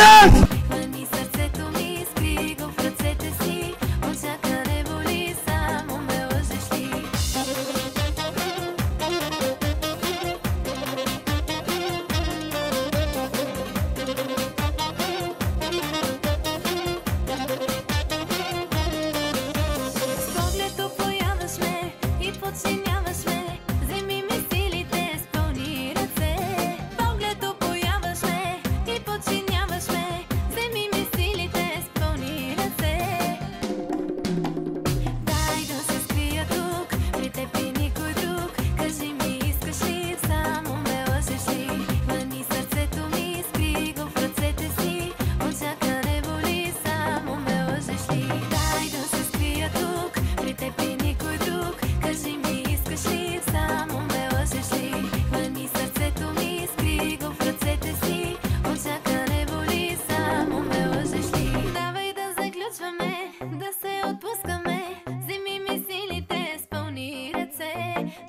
нас! Хвани сърцето ми, скри го в ръцете си, от всяка револи само ме лъжеш ли. С поглед опояваш ме и подчиняваш ме, вземи ми силите с пълни ръце. Поглед опояваш ме и подчиняваш ме, вземи ми силите с пълни ръце. Дай да се скрия тук, при теб и никой друг, кажи ми искаш ли, само ме лъжеш ли. Хвани сърцето ми, скри го в ръцете си, от всяка револи само ме лъжеш ли. Дай да се скрия тук, при теб и никой друг, кажи ми искаш ли, само ме лъжеш ли. Хвани сърцето ми, скри го в ръцете си, от всяка револи само ме лъжеш ли. Давай да заключваме, да се отпускаме, вземи ми силите с пълни ръце.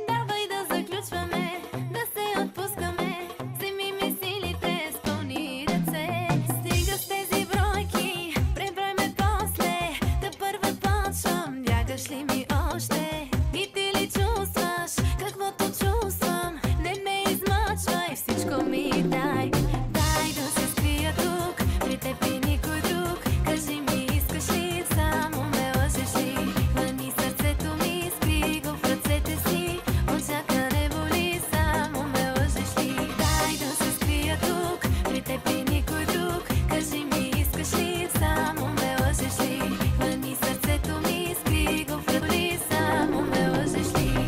Давай да заключваме, да се отпускаме, вземи ми силите с пълни ръце. Стига с тези бройки, преброй ме после, да първа почвам, бягаш ли ми още? И ти ли чувстваш каквото чувствам? Не ме измъчвай, всичко ми дай. Дай да се скрия тук, при теб и никой друг, кажи ми искаш ли, само ме лъжеш ли. Хвани сърцето ми, скри го в ръцете си, от всяка револи само ме лъжеш ли. Дай да се скрия тук, при теб и никой друг, кажи ми искаш ли, само ме лъжеш ли. Хвани сърцето ми, скри го в ръцете си, само ме лъжеш ли.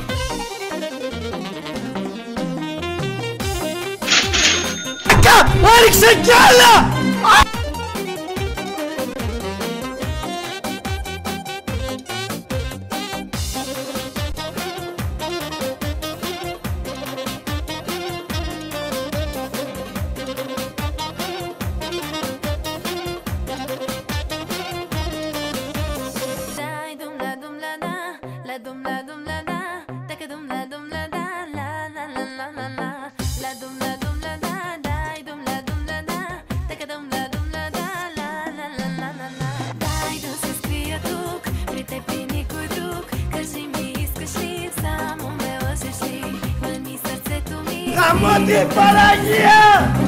Така! Алекс се гяля! Дай дум ла дум ла да, ла дум ла дум ла да, така дум ла да, ла ла ла ла ла ла. Ла дум ла да, дай дум ла да, така дум ла да, ла ла ла ла ла ла. Дай да се скрия тук, при теб и никой друг, кажи ми искаш ли, само ме лъжеш ли. Хвани сърцето ми, Ама ти, Панагия!